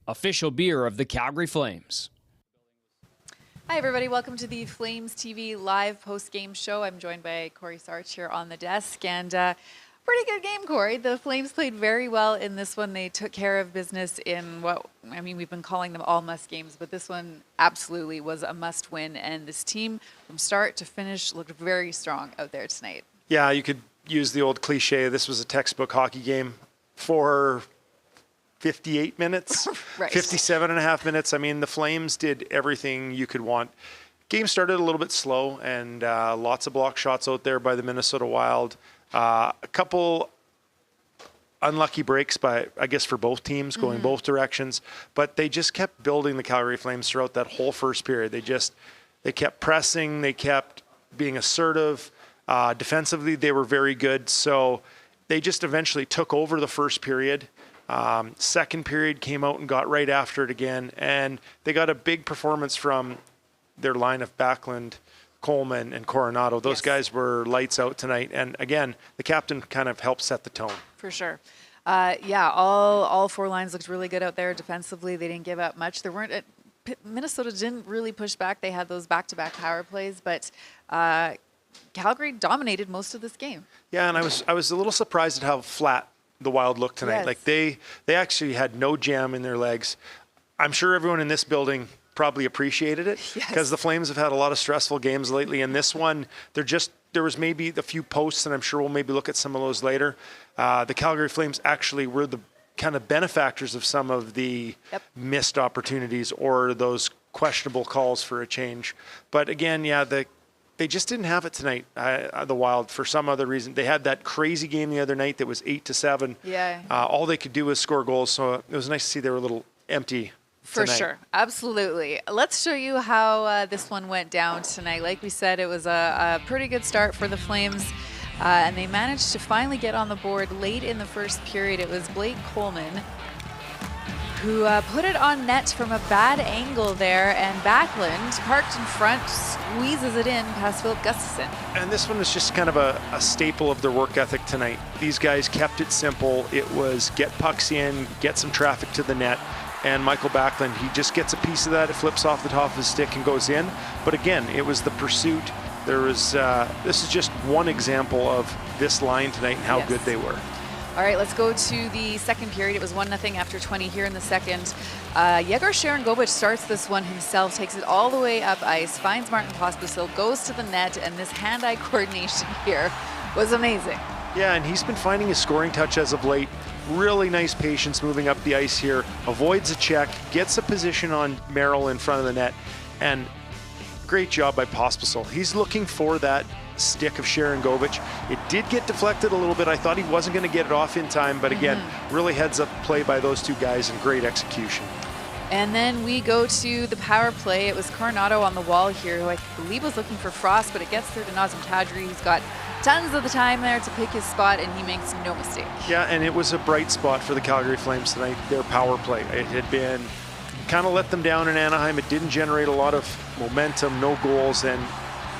official beer of the Calgary Flames. Hi, everybody. Welcome to the Flames TV live post-game show. I'm joined by Cory Sarich here on the desk. And pretty good game, Cory. The Flames played very well in this one. They took care of business in we've been calling them all must games, but this one absolutely was a must win. And this team, from start to finish, looked very strong out there tonight. Yeah, you could use the old cliche. This was a textbook hockey game for 58 minutes, Right. 57 and a half minutes. I mean, the Flames did everything you could want. Game started a little bit slow, and lots of block shots out there by the Minnesota Wild. A couple unlucky breaks for both teams going both directions, but they just kept building the Calgary Flames throughout that whole first period. They kept pressing, they kept being assertive. Defensively, they were very good, so they just eventually took over the first period. Second period came out and got right after it again, and they got a big performance from their line of Backland, Coleman, and Coronado. Those guys were lights out tonight, and again, the captain kind of helped set the tone. For sure. All four lines looked really good out there defensively. They didn't give up much. Minnesota didn't really push back. They had those back-to-back power plays, but Calgary dominated most of this game. Yeah, and I was a little surprised at how flat the Wild looked tonight. Yes. Like they actually had no jam in their legs. I'm sure everyone in this building probably appreciated it because the Flames have had a lot of stressful games lately. And this one, there was maybe a few posts, and I'm sure we'll maybe look at some of those later. The Calgary Flames actually were the kind of benefactors of some of the missed opportunities or those questionable calls for a change. But again, they just didn't have it tonight, the Wild, for some other reason. They had that crazy game the other night that was 8-7. Yeah. All they could do was score goals, so it was nice to see they were a little empty For tonight. sure. Absolutely. Let's show you how this one went down tonight. Like we said, it was a pretty good start for the Flames, and they managed to finally get on the board late in the first period. It was Blake Coleman who put it on net from a bad angle there, and Backland, parked in front, squeezes it in past Philip Gustafsson. And this one was just kind of a staple of their work ethic tonight. These guys kept it simple. It was get pucks in, get some traffic to the net, and Mikael Backland, he just gets a piece of that, it flips off the top of his stick and goes in. But again, it was the pursuit. This is just one example of this line tonight and how good they were. All right, let's go to the second period. It was 1-0 after 20 here in the second. Yegor Sharangovich starts this one himself, takes it all the way up ice, finds Martin Pospisil, goes to the net, and this hand-eye coordination here was amazing. Yeah, and he's been finding his scoring touch as of late. Really nice patience moving up the ice here, avoids a check, gets a position on Merrill in front of the net, and great job by Pospisil. He's looking for that stick of Sharangovich. It did get deflected a little bit. I thought he wasn't going to get it off in time, but again, really heads up play by those two guys and great execution. And then we go to the power play. It was Coronado on the wall here, who I believe was looking for Frost, but it gets through to Nazem Kadri, who's got tons of the time there to pick his spot, and he makes no mistake. Yeah, and it was a bright spot for the Calgary Flames tonight, their power play. It had been kind of let them down in Anaheim. It didn't generate a lot of momentum, no goals, and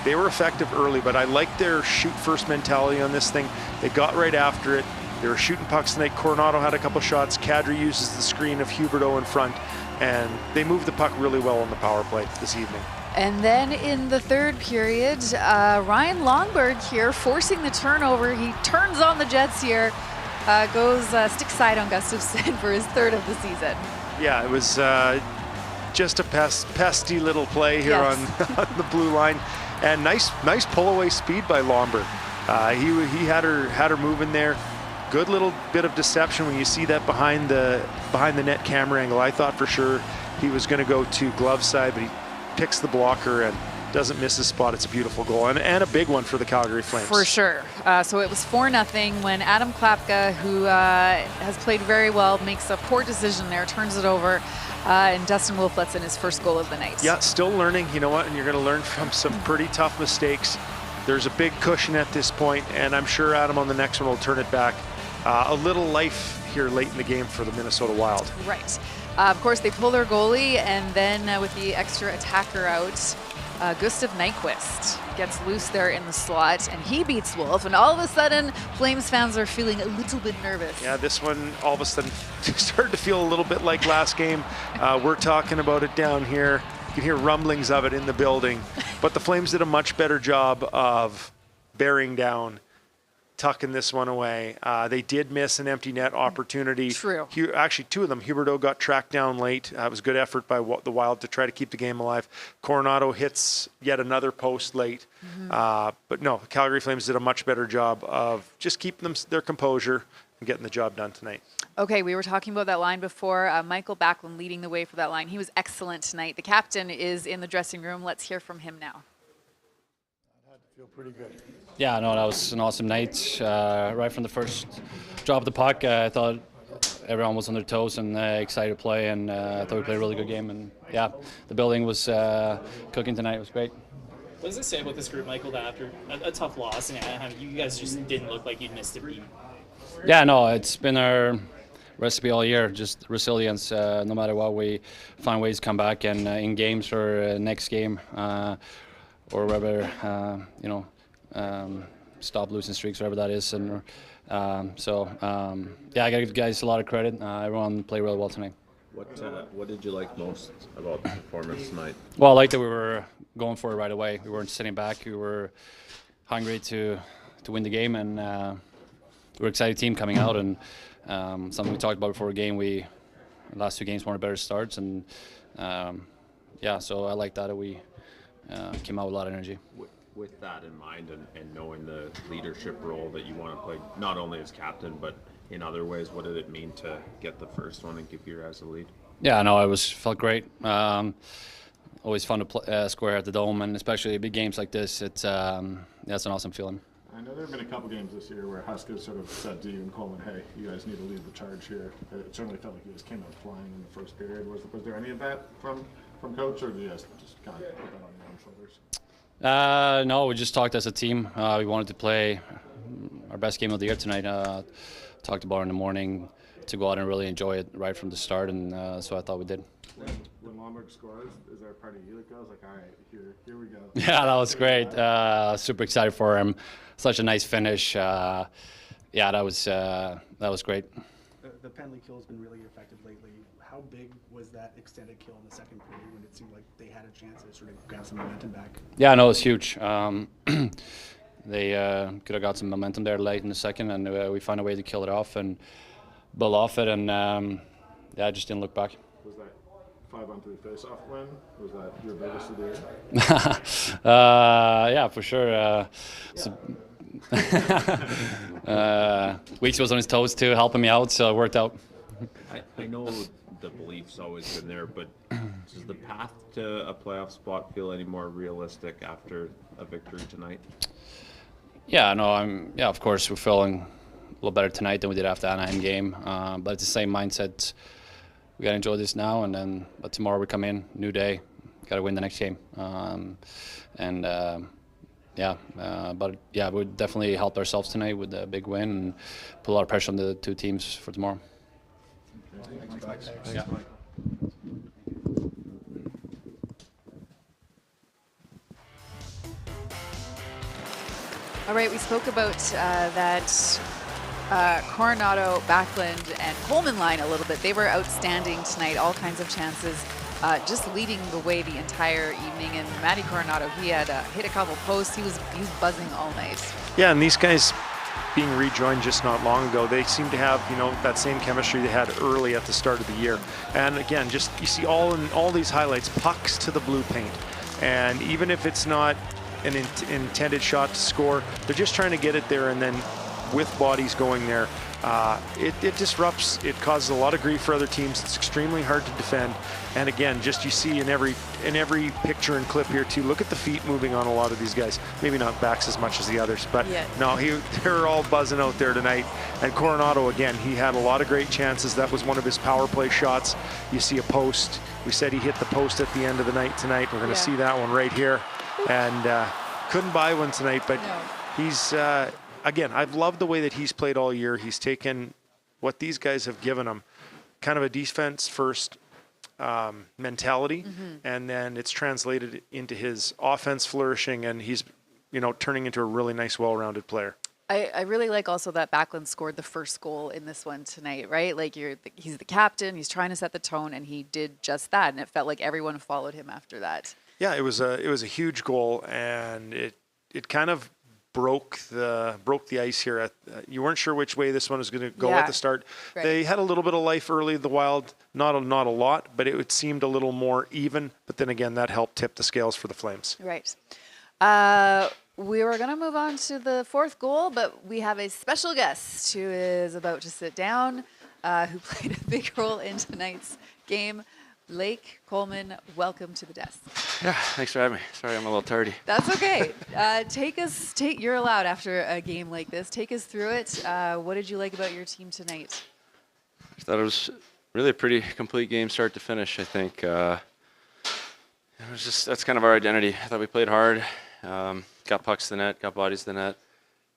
they were effective early, but I like their shoot-first mentality on this thing. They got right after it. They were shooting pucks tonight. Coronado had a couple shots. Kadri uses the screen of Huberdeau in front, and they moved the puck really well on the power play this evening. And then in the third period, Ryan Lombberg here forcing the turnover. He turns on the Jets here, goes stick side on Gustafsson for his third of the season. Yeah, it was just a pesty little play here on the blue line. And nice pull-away speed by Lombberg. He had her moving there. Good little bit of deception when you see that behind the net camera angle. I thought for sure he was going to go to glove side, but he picks the blocker and doesn't miss his spot. It's a beautiful goal and a big one for the Calgary Flames. For sure. So it was 4-0 when Adam Klapka, who has played very well, makes a poor decision there, turns it over. And Dustin Wolf lets in his first goal of the night. Yeah, still learning. You know what? And you're going to learn from some pretty tough mistakes. There's a big cushion at this point, and I'm sure Adam on the next one will turn it back. A little life here late in the game for the Minnesota Wild. Right. Of course, they pull their goalie, and then with the extra attacker out, Gustav Nyquist gets loose there in the slot, and he beats Wolf, and all of a sudden, Flames fans are feeling a little bit nervous. Yeah, this one all of a sudden started to feel a little bit like last game. We're talking about it down here. You can hear rumblings of it in the building. But the Flames did a much better job of bearing down, tucking this one away. They did miss an empty net opportunity. True. Actually, two of them. Huberdeau got tracked down late. It was good effort by the Wild to try to keep the game alive. Coronado hits yet another post late. But no, the Calgary Flames did a much better job of just keeping their composure and getting the job done tonight. Okay, we were talking about that line before. Mikael Backland leading the way for that line. He was excellent tonight. The captain is in the dressing room. Let's hear from him now. Feel pretty good. Yeah, no, that was an awesome night. Right from the first drop of the puck, I thought everyone was on their toes and excited to play, and I thought we played a really good game. And yeah, the building was cooking tonight. It was great. What does it say about this group, Michael, that after a tough loss, and you guys just didn't look like you'd missed a beat? Yeah, no, it's been our recipe all year, just resilience. No matter what, we find ways to come back, and in games or next game, or whatever, stop losing streaks, whatever that is. And yeah, I got to give guys a lot of credit. Everyone played really well tonight. What did you like most about the performance tonight? Well, I liked that we were going for it right away. We weren't sitting back. We were hungry to win the game, and we were an excited team coming out. And something we talked about before the game, the last two games weren't better starts, and yeah, so I like that we came out with a lot of energy. With that in mind, and knowing the leadership role that you want to play, not only as captain, but in other ways, what did it mean to get the first one and give your guys a lead? Yeah, no, it felt great. Always fun to play, square at the Dome, and especially big games like this. It's an awesome feeling. I know there have been a couple games this year where Huska sort of said to you and Coleman, hey, you guys need to lead the charge here. It certainly felt like you guys came out flying in the first period. Was there any of that from Coach, or did you guys just kind of put that on your own shoulders? No, we just talked as a team. We wanted to play our best game of the year tonight. Talked about it in the morning to go out and really enjoy it right from the start, and so I thought we did. When Lombberg scores, is there a part of you that goes like, all right, here we go? Yeah, that was great. Super excited for him. Such a nice finish. Yeah, that was great. The penalty kill has been really effective lately. How big was that extended kill in the second period when it seemed like they had a chance to sort of grab some momentum back? Yeah, no, it was huge. They could have got some momentum there late in the second, and we found a way to kill it off and build off it, and yeah, I just didn't look back. Was that 5-on-3 face-off win? Was that your biggest of the year? Yeah, for sure. Weeks was on his toes too, helping me out, so it worked out. I know the belief's always been there, but does the path to a playoff spot feel any more realistic after a victory tonight? Yeah, no, yeah, of course we're feeling a little better tonight than we did after the Anaheim game, but it's the same mindset. We got to enjoy this now, but tomorrow we come in, new day, got to win the next game, but yeah, we definitely helped ourselves tonight with a big win and put a lot of pressure on the two teams for tomorrow. Thanks. Yeah. All right, we spoke about that Coronado, Backland, and Coleman line a little bit. They were outstanding tonight, all kinds of chances, just leading the way the entire evening. And Matty Coronado, he had hit a couple posts. He was buzzing all night. Yeah, and these guys being rejoined just not long ago, they seem to have, that same chemistry they had early at the start of the year. And again, just you see all these highlights, pucks to the blue paint. And even if it's not an intended shot to score, they're just trying to get it there, and then with bodies going there, it disrupts, it causes a lot of grief for other teams. It's extremely hard to defend. And again, just you see in every picture and clip here too, look at the feet moving on a lot of these guys. Maybe not backs as much as the others, but yeah. No, they're all buzzing out there tonight. And Coronado, again, he had a lot of great chances. That was one of his power play shots. You see a post. We said he hit the post at the end of the night tonight. We're going to see that one right here. And couldn't buy one tonight, but no. He's again, I've loved the way that he's played all year. He's taken what these guys have given him, kind of a defense first mentality, and then it's translated into his offense flourishing, and he's turning into a really nice, well-rounded player. I really like also that Backland scored the first goal in this one tonight, right? Like he's the captain, he's trying to set the tone, and he did just that, and it felt like everyone followed him after that. Yeah, it was a huge goal, and it kind of broke the ice here. You weren't sure which way this one was going to go at the start. Right. They had a little bit of life early, the Wild, not a lot, but it seemed a little more even. But then again, that helped tip the scales for the Flames. Right. We were going to move on to the fourth goal, but we have a special guest who is about to sit down, who played a big role in tonight's game. Blake Coleman, welcome to the desk. Yeah, thanks for having me. Sorry, I'm a little tardy. That's okay. You're allowed after a game like this. Take us through it. What did you like about your team tonight? I thought it was really a pretty complete game, start to finish. I think it was that's kind of our identity. I thought we played hard. Got pucks to the net, got bodies to the net,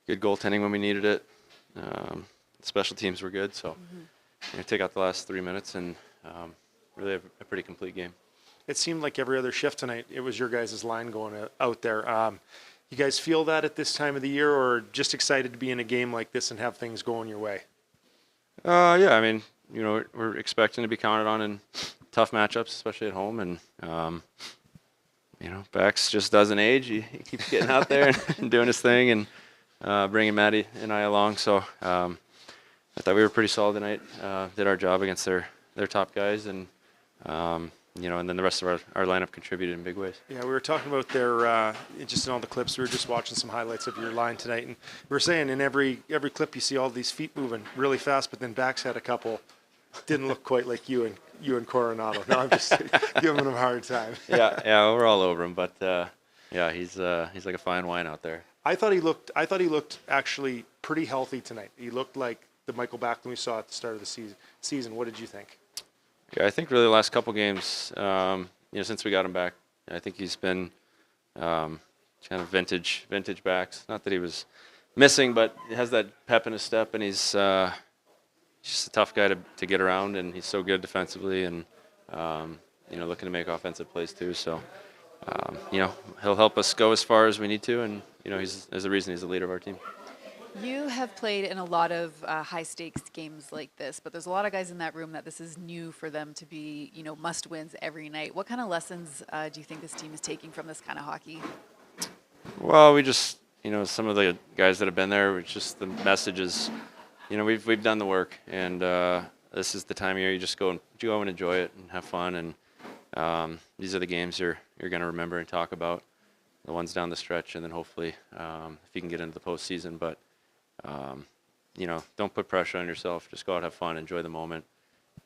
good goaltending when we needed it. Special teams were good, so take out the last 3 minutes and really a pretty complete game. It seemed like every other shift tonight, it was your guys' line going out there. You guys feel that at this time of the year, or just excited to be in a game like this and have things going your way? Yeah, I mean, we're expecting to be counted on in tough matchups, especially at home, and Bax just doesn't age. He keeps getting out there and doing his thing and bringing Maddie and I along. So I thought we were pretty solid tonight. Did our job against their top guys, and and then the rest of our lineup contributed in big ways. Yeah, we were talking about their just in all the clips. We were just watching some highlights of your line tonight, and we were saying in every clip you see all these feet moving really fast, but then Bax had a couple didn't look quite like you and Coronado. No, I'm just giving him a hard time. yeah, we're all over him, but he's like a fine wine out there. I thought he looked actually pretty healthy tonight. He looked like the Mikael Backland we saw at the start of the season. What did you think? Yeah, I think really the last couple games, since we got him back, I think he's been kind of vintage Backs. Not that he was missing, but he has that pep in his step, and he's just a tough guy to get around, and he's so good defensively, and looking to make offensive plays too. So he'll help us go as far as we need to, and there's a reason he's the leader of our team. You have played in a lot of high-stakes games like this, but there's a lot of guys in that room that this is new for them to be, must-wins every night. What kind of lessons do you think this team is taking from this kind of hockey? Well, we just, some of the guys that have been there, it's just the message is, we've done the work, and this is the time of year you just go and enjoy it and have fun, and these are the games you're going to remember and talk about, the ones down the stretch, and then hopefully if you can get into the postseason, but don't put pressure on yourself. Just go out, have fun, enjoy the moment.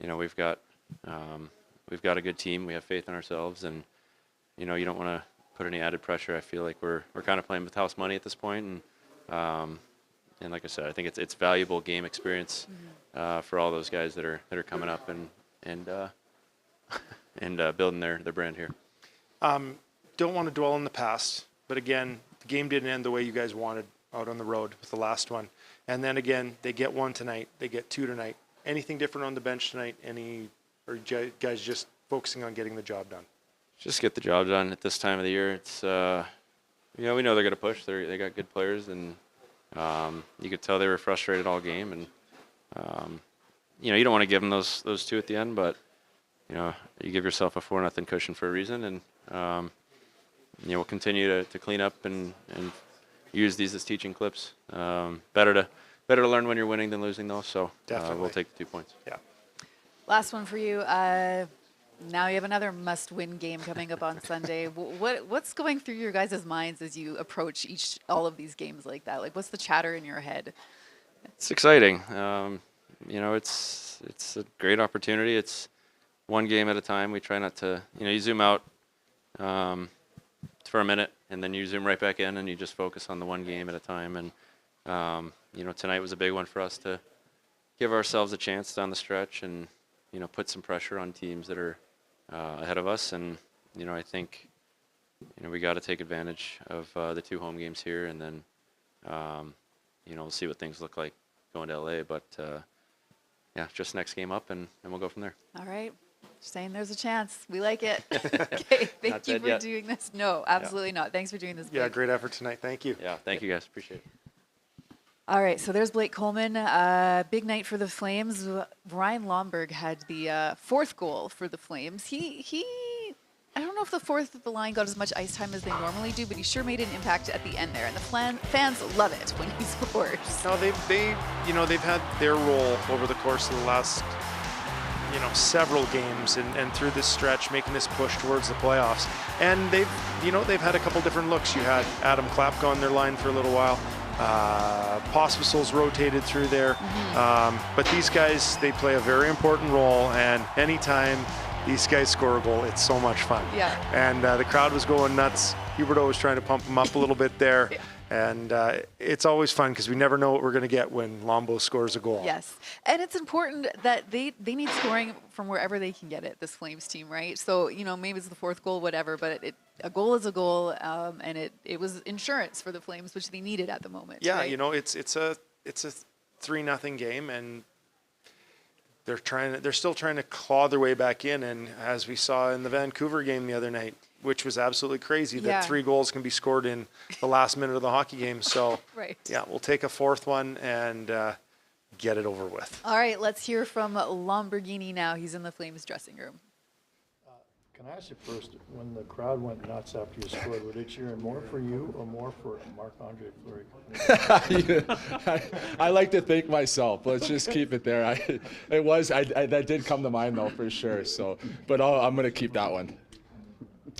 We've got a good team. We have faith in ourselves, and you don't want to put any added pressure. I feel like we're kind of playing with house money at this point, and like I said, I think it's valuable game experience for all those guys that are coming up and building their brand here. Don't want to dwell on the past, but again, the game didn't end the way you guys wanted out on the road with the last one. And then again, they get one tonight, they get two tonight. Anything different on the bench tonight? Or guys just focusing on getting the job done? Just get the job done at this time of the year. It's we know they're going to push. They got good players, and you could tell they were frustrated all game. And you don't want to give them those two at the end, but you give yourself a 4-0 cushion for a reason, and we'll continue to clean up and use these as teaching clips. Better to learn when you're winning than losing, though. So we'll take the 2 points. Yeah. Last one for you. Now you have another must-win game coming up on Sunday. What's going through your guys' minds as you approach all of these games like that? Like, what's the chatter in your head? It's exciting. It's a great opportunity. It's one game at a time. We try not to, you zoom out for a minute, and then you zoom right back in, and you just focus on the one game at a time. And tonight was a big one for us to give ourselves a chance down the stretch, and put some pressure on teams that are ahead of us. And I think we got to take advantage of the 2 home games here, and then we'll see what things look like going to LA. But just next game up, and we'll go from there. All right. Saying there's a chance. We like it. Okay, thank Not you dead for yet. doing this. No, absolutely not. Thanks for doing this. Yeah, Blake. great effort tonight. Thank you. Yeah, thank you guys. Appreciate it. All right, so there's Blake Coleman. Big night for the Flames. Ryan Lombberg had the fourth goal for the Flames. He I don't know if the fourth at the line got as much ice time as they normally do, but he sure made an impact at the end there. And the fans love it when he scores. No, they've had their role over the course of the last several games and through this stretch, making this push towards the playoffs. And they've had a couple different looks. You had Adam Klapka on their line for a little while. Pospisil's rotated through there. But these guys, they play a very important role, and anytime these guys score a goal, it's so much fun. Yeah. And the crowd was going nuts. Huberdeau was trying to pump them up a little bit there. Yeah. And it's always fun because we never know what we're going to get when Lombo scores a goal. Yes, and it's important that they need scoring from wherever they can get it, this Flames team, right? So, maybe it's the fourth goal, whatever, but a goal is a goal, and it was insurance for the Flames, which they needed at the moment. Yeah, right? it's a 3-0 game, and they're still trying to claw their way back in. And as we saw in the Vancouver game the other night, which was absolutely crazy, that 3 goals can be scored in the last minute of the hockey game. So, right. Yeah, we'll take a fourth one and get it over with. All right, let's hear from Lamborghini now. He's in the Flames dressing room. Can I ask you first, when the crowd went nuts after you scored, were they cheering more for you or more for Marc-Andre Fleury? I like to think myself. Let's just keep it there. That did come to mind though for sure. So, but I'm gonna keep that one.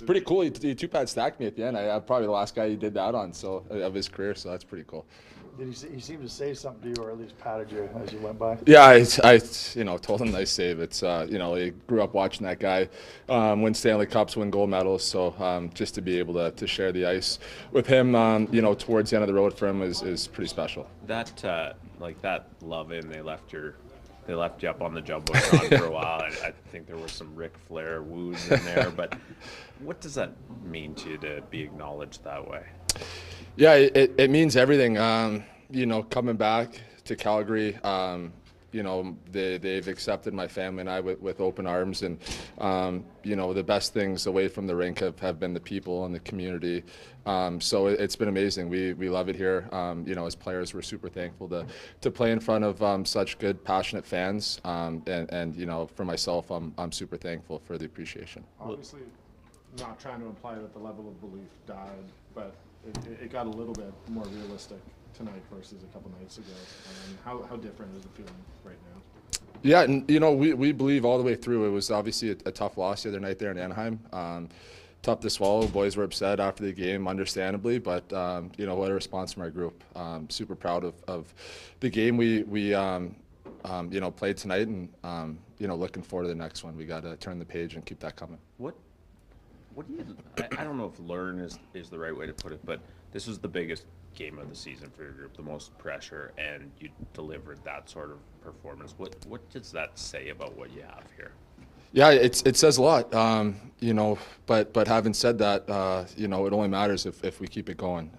Pretty cool. He two-pad stacked me at the end. I'm probably the last guy he did that on, so of his career. So that's pretty cool. Did he seem to say something to you, or at least patted you as you went by? Yeah, I told him nice save. It's he grew up watching that guy win Stanley Cups, win gold medals. So just to be able to share the ice with him, towards the end of the road for him is pretty special. That that love in, they left you up on the jumbotron for a while. I think there were some Ric Flair woos in there, but what does that mean to you to be acknowledged that way? Yeah, it means everything. Coming back to Calgary, they've accepted my family and I with open arms, and the best things away from the rink have been the people and the community. So it's been amazing. We love it here. As players, we're super thankful to play in front of such good, passionate fans. And for myself, I'm super thankful for the appreciation. Obviously, not trying to imply that the level of belief died, but it got a little bit more realistic tonight versus a couple nights ago. How different is the feeling right now? Yeah, and we believe all the way through. It was obviously a tough loss the other night there in Anaheim. Tough to swallow. Boys were upset after the game, understandably, but what a response from our group. Super proud of the game we played tonight, and looking forward to the next one. We got to turn the page and keep that coming. What do you? I don't know if learn is the right way to put it, but this was the biggest game of the season for your group, the most pressure, and you delivered that sort of performance. What does that say about what you have here? Yeah, it says a lot, but having said that, it only matters if we keep it going,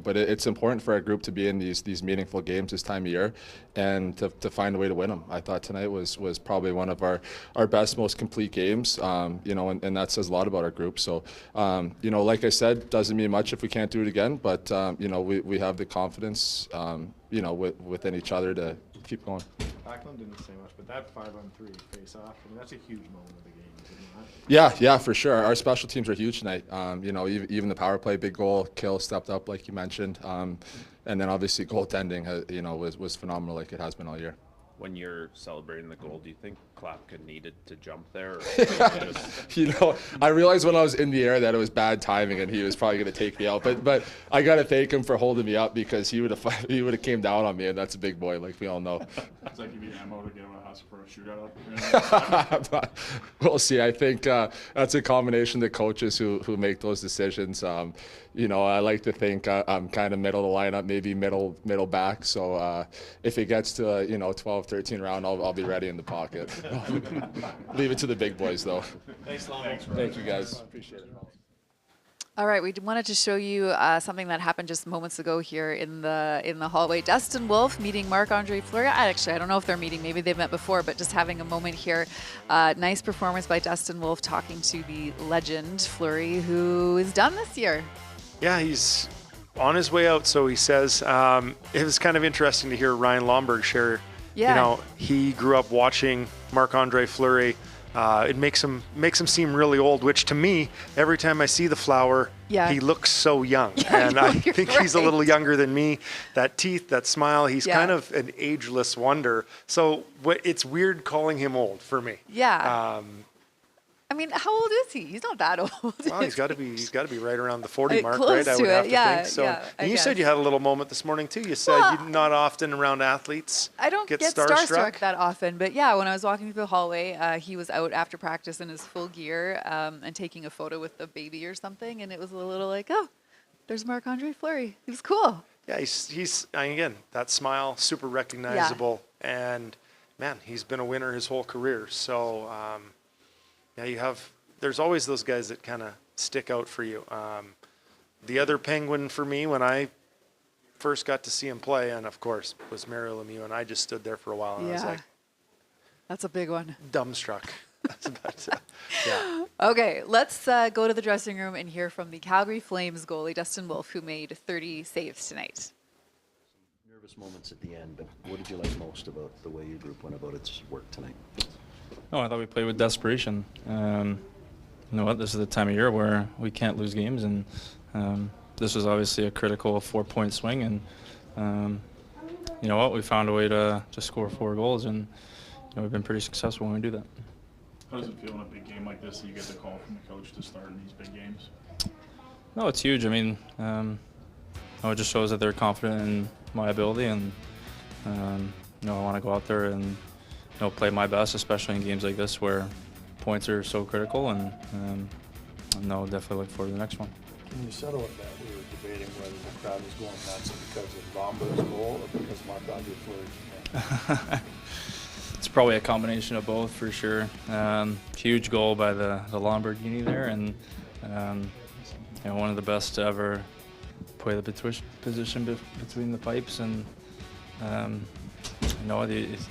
but it's important for our group to be in these meaningful games this time of year and to find a way to win them. I thought tonight was probably one of our best, most complete games, and that says a lot about our group. So, like I said, doesn't mean much if we can't do it again, but, we have the confidence, within each other to keep going. Backland didn't say much, but that 5-on-3 face-off, that's a huge moment of the game, is it not? Yeah, for sure. Our special teams are huge tonight. Even the power play, big goal, kill stepped up like you mentioned, and then obviously goaltending, was phenomenal like it has been all year. When you're celebrating the goal, do you think Klapka needed to jump there? Or I realized when I was in the air that it was bad timing and he was probably going to take me out. But I got to thank him for holding me up because he would have came down on me, and that's a big boy, like we all know. It's like you need ammo to get on a house for a shootout. We'll see. I think that's a combination of the coaches who make those decisions. I like to think I'm kind of middle of the lineup, maybe middle back. So if it gets to 12, 13 round, I'll be ready in the pocket. Leave it to the big boys, though. Thanks, Lombberg. Thank you, guys. Appreciate it. All right, we wanted to show you something that happened just moments ago here in the hallway. Dustin Wolf meeting Marc-Andre Fleury. I don't know if they're meeting. Maybe they've met before, but just having a moment here. Nice performance by Dustin Wolf talking to the legend Fleury, who is done this year. Yeah, he's on his way out, so he says. It was kind of interesting to hear Ryan Lombberg share. Yeah. You know, he grew up watching Marc-Andre Fleury. It makes him seem really old, which to me, every time I see the Flower, he looks so young. Yeah, and I think he's a little younger than me. That teeth, that smile, he's kind of an ageless wonder. So it's weird calling him old for me. Yeah. I mean, how old is he? He's not that old. Well, he's got to be right around the 40 mark, close right? I to would have it. to Yeah, think. So, yeah, I and you guess. said you had a little moment this morning too. You said you're not often around athletes. I don't get starstruck that often, but yeah, when I was walking through the hallway, he was out after practice in his full gear and taking a photo with the baby or something, and it was a little like, oh, there's Marc-Andre Fleury. He was cool. Yeah, he's again, that smile, super recognizable, and man, he's been a winner his whole career. So there's always those guys that kind of stick out for you. The other Penguin for me, when I first got to see him play, and of course, was Mario Lemieux, and I just stood there for a while, and I was like, that's a big one. Dumbstruck. Okay, let's go to the dressing room and hear from the Calgary Flames goalie, Dustin Wolf, who made 30 saves tonight. Nervous moments at the end, but what did you like most about the way your group went about its work tonight? Oh, I thought we played with desperation. You know what? This is the time of year where we can't lose games, and this was obviously a critical 4-point swing. And you know what? We found a way to score 4 goals, and we've been pretty successful when we do that. How does it feel in a big game like this that you get the call from the coach to start in these big games? No, it's huge. I mean, it just shows that they're confident in my ability, and I want to go out there and play my best, especially in games like this where points are so critical, and no, definitely look forward to the next one. Can you settle with that? We were debating whether the crowd was going nuts because of Lombberg's goal or because Marc-Andre Fleury. It's probably a combination of both for sure. Huge goal by the Lombberg there, and one of the best to ever play the position between the pipes, and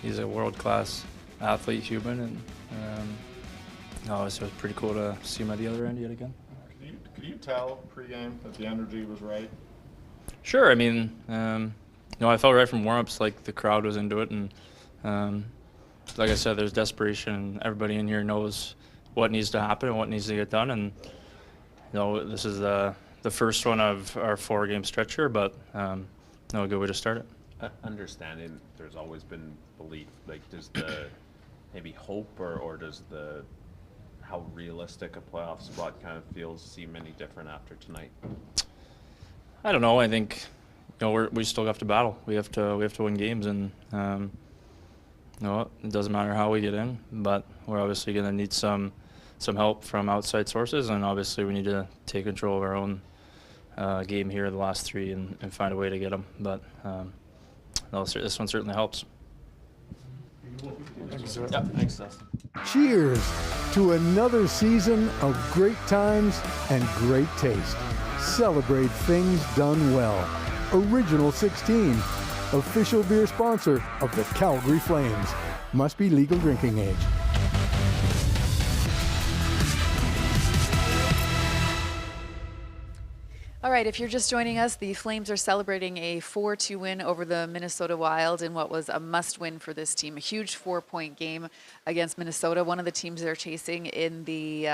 he's a world-class athlete, human, and it was pretty cool to see him at the other end yet again. Could you tell pregame that the energy was right? Sure. I mean, I felt right from warm-ups like the crowd was into it, and like I said, there's desperation, and everybody in here knows what needs to happen and what needs to get done, and this is the first one of our 4-game stretch here, but a good way to start it. Understanding there's always been belief, like does the maybe hope or does the how realistic a playoff spot kind of seem any different after tonight? I don't know. I think we still have to battle. We have to win games, and it doesn't matter how we get in, but we're obviously going to need some help from outside sources, and obviously we need to take control of our own game here, the last 3, and find a way to get them. But this one certainly helps. Thanks, sir. Yeah, thanks, Dustin. Cheers to another season of great times and great taste. Celebrate things done well. Original 16, official beer sponsor of the Calgary Flames. Must be legal drinking age. All right, if you're just joining us, the Flames are celebrating a 4-2 win over the Minnesota Wild in what was a must-win for this team. A huge 4-point game against Minnesota, one of the teams they're chasing in the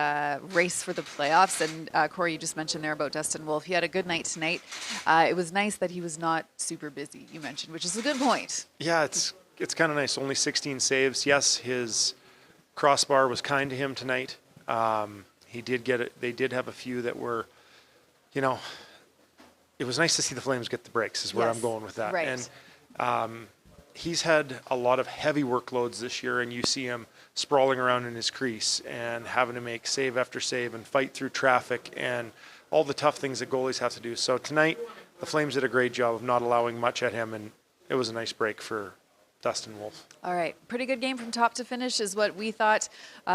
race for the playoffs. And Cory, you just mentioned there about Dustin Wolf. He had a good night tonight. It was nice that he was not super busy, you mentioned, which is a good point. Yeah, it's kind of nice. Only 16 saves. Yes, his crossbar was kind to him tonight. He did get it. They did have a few that were, it was nice to see the Flames get the breaks is where I'm going with that. Right. And he's had a lot of heavy workloads this year, and you see him sprawling around in his crease and having to make save after save and fight through traffic and all the tough things that goalies have to do. So tonight, the Flames did a great job of not allowing much at him, and it was a nice break for Dustin Wolf. All right. Pretty good game from top to finish is what we thought.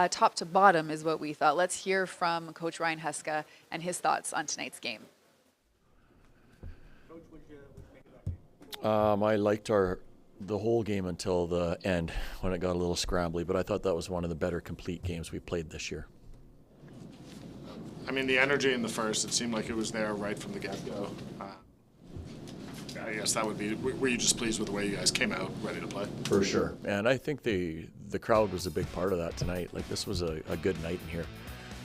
Top to bottom is what we thought. Let's hear from Coach Ryan Huska and his thoughts on tonight's game. Coach, what did you make of that game? I liked the whole game until the end when it got a little scrambly, but I thought that was one of the better complete games we played this year. I mean, the energy in the first, it seemed like it was there right from the get-go. I guess that would be, were you just pleased with the way you guys came out ready to play? For sure. And I think the crowd was a big part of that tonight. Like, this was a good night in here.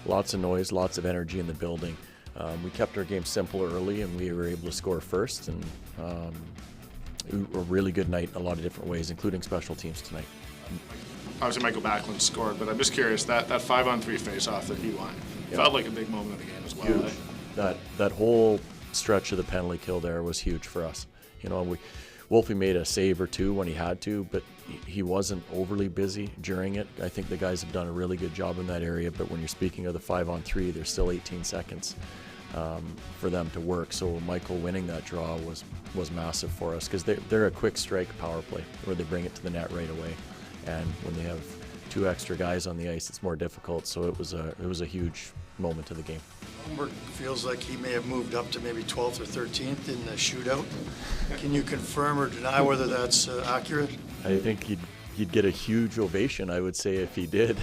Lots of noise, lots of energy in the building. We kept our game simple early, and we were able to score first. And a really good night in a lot of different ways, including special teams tonight. Obviously, Mikael Backland scored, but I'm just curious, that 5-on-3 face-off that he won felt like a big moment of the game as well. Huge. That whole stretch of the penalty kill there was huge for us. You know, Wolfie made a save or two when he had to, but he wasn't overly busy during it. I think the guys have done a really good job in that area, but when you're speaking of the 5-on-3, there's still 18 seconds for them to work. So Michael winning that draw was massive for us, because they're a quick strike power play where they bring it to the net right away. And when they have 2 extra guys on the ice, it's more difficult. So it was a huge moment of the game. Lombberg feels like he may have moved up to maybe 12th or 13th in the shootout. Can you confirm or deny whether that's accurate? I think he'd get a huge ovation, I would say, if he did.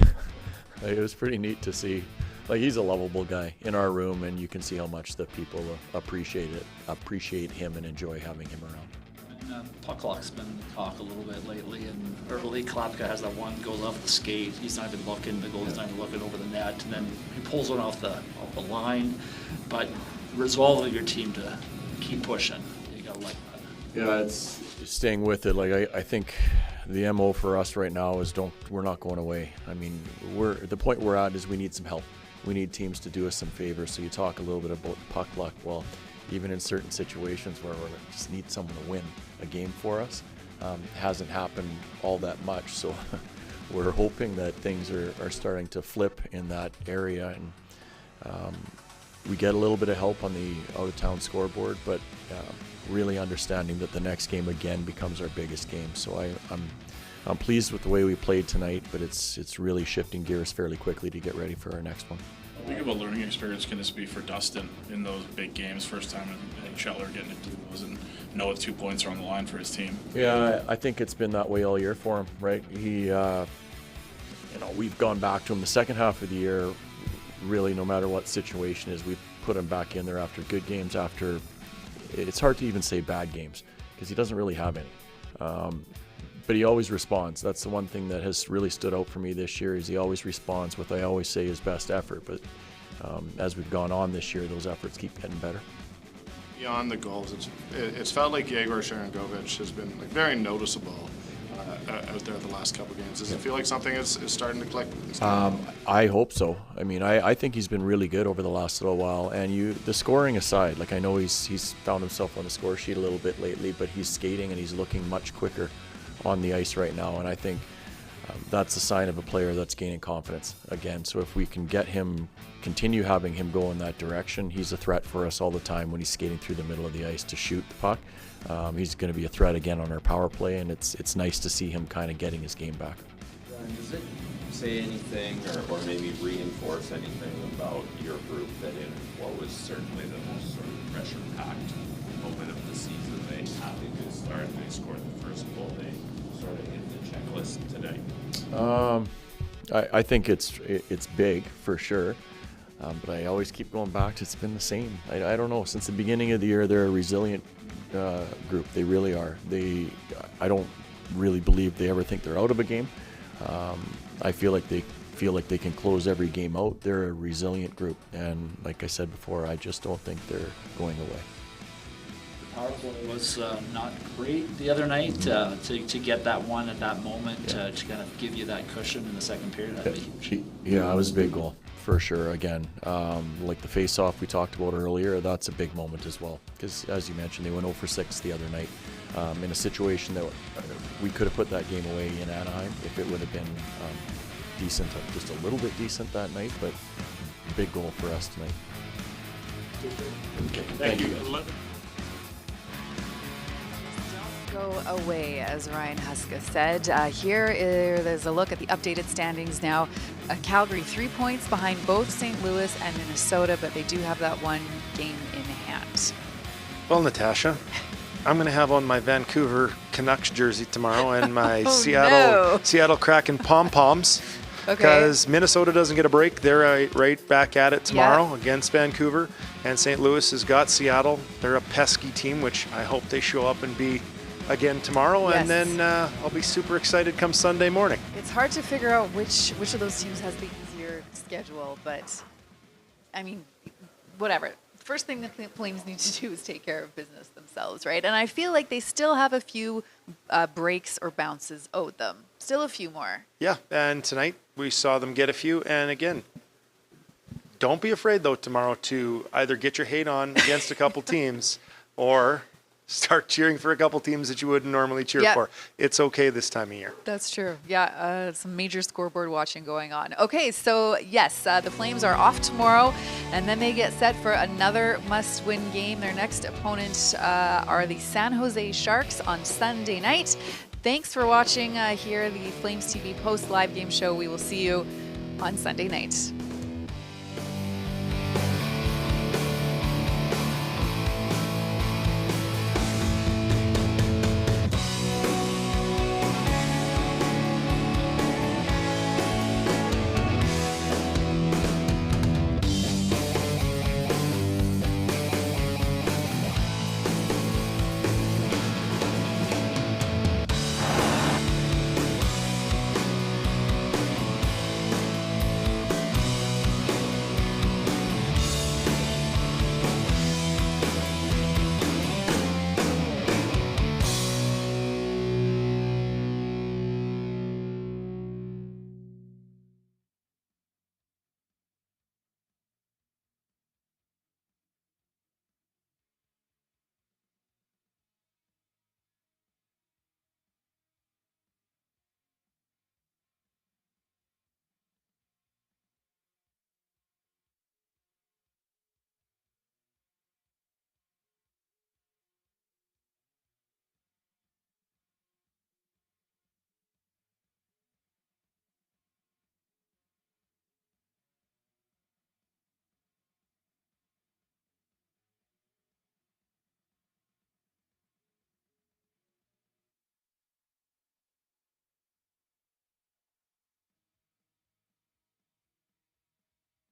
It was pretty neat to see. Like, he's a lovable guy in our room, and you can see how much the people appreciate him and enjoy having him around. Puck luck's been talk a little bit lately, and early Klapka has that one, goes off the skate, he's not even looking, the goalie's not even looking over the net, and then he pulls one off the line. But resolve of your team to keep pushing, you gotta like that. Yeah, it's staying with it. Like, I think the MO for us right now is we're not going away. I mean, the point we're at is we need some help. We need teams to do us some favors. So you talk a little bit about puck luck. Well, even in certain situations where we just need someone to win a game for us, hasn't happened all that much. So we're hoping that things are starting to flip in that area, and we get a little bit of help on the out-of-town scoreboard, but really understanding that the next game again becomes our biggest game. So I'm pleased with the way we played tonight, but it's really shifting gears fairly quickly to get ready for our next one. How big of a learning experience can this be for Dustin in those big games, first time in Scheller getting into those and know 2 points are on the line for his team? Yeah, I think it's been that way all year for him, right? He, we've gone back to him the second half of the year, really no matter what situation is, we put him back in there after good games, after, it's hard to even say bad games, because he doesn't really have any. But he always responds. That's the one thing that has really stood out for me this year, is he always responds with, I always say, his best effort. But as we've gone on this year, those efforts keep getting better. Beyond the goals, it's felt like Yegor Sharangovich has been very noticeable out there the last couple games. Does it feel like something is starting to click? I hope so. I mean, I think he's been really good over the last little while. And the scoring aside, like, I know he's found himself on the score sheet a little bit lately, but he's skating and he's looking much quicker on the ice right now, and I think that's a sign of a player that's gaining confidence again. So if we can continue having him go in that direction, he's a threat for us all the time when he's skating through the middle of the ice to shoot the puck. He's going to be a threat again on our power play, and it's nice to see him kind of getting his game back. Does it say anything or maybe reinforce anything about your group that in what was certainly the most sort of pressure-packed moment of the season, they had a good start, they scored the first goal, they sort of hit the checklist today? I think it's big for sure, but I always keep going back to it's been the same. I don't know, since the beginning of the year they're a resilient group. They really are. I don't really believe they ever think they're out of a game. I feel like they can close every game out. They're a resilient group, and like I said before, I just don't think they're going away. Power play was not great the other night. To get that one at that moment, to kind of give you that cushion in the second period, that'd be huge. Yeah, it was a big goal for sure. Again, like the face-off we talked about earlier, that's a big moment as well. Because as you mentioned, they went 0 for 6 the other night in a situation that we could have put that game away in Anaheim if it would have been decent, just a little bit decent that night. But big goal for us tonight. Thank you. go away, as Ryan Huska said. There's a look at the updated standings now. Calgary 3 points behind both St. Louis and Minnesota, but they do have that one game in hand. Well, Natasha, I'm going to have on my Vancouver Canucks jersey tomorrow and my Seattle Kraken pom-poms. Because Minnesota doesn't get a break. They're right back at it tomorrow against Vancouver. And St. Louis has got Seattle. They're a pesky team, which I hope they show up and be again tomorrow. Yes. And then I'll be super excited come Sunday morning. It's hard to figure out which of those teams has the easier schedule. But, I mean, whatever. First thing that the Flames need to do is take care of business themselves, right? And I feel like they still have a few breaks or bounces owed them. Still a few more. Yeah, and tonight we saw them get a few. And again, don't be afraid, though, tomorrow to either get your hate on against a couple teams or start cheering for a couple teams that you wouldn't normally cheer for. It's okay this time of year. That's true. Yeah, some major scoreboard watching going on. Okay, so yes, the Flames are off tomorrow, and then they get set for another must-win game. Their next opponent are the San Jose Sharks on Sunday night. Thanks for watching here, the Flames TV post-live game show. We will see you on Sunday night.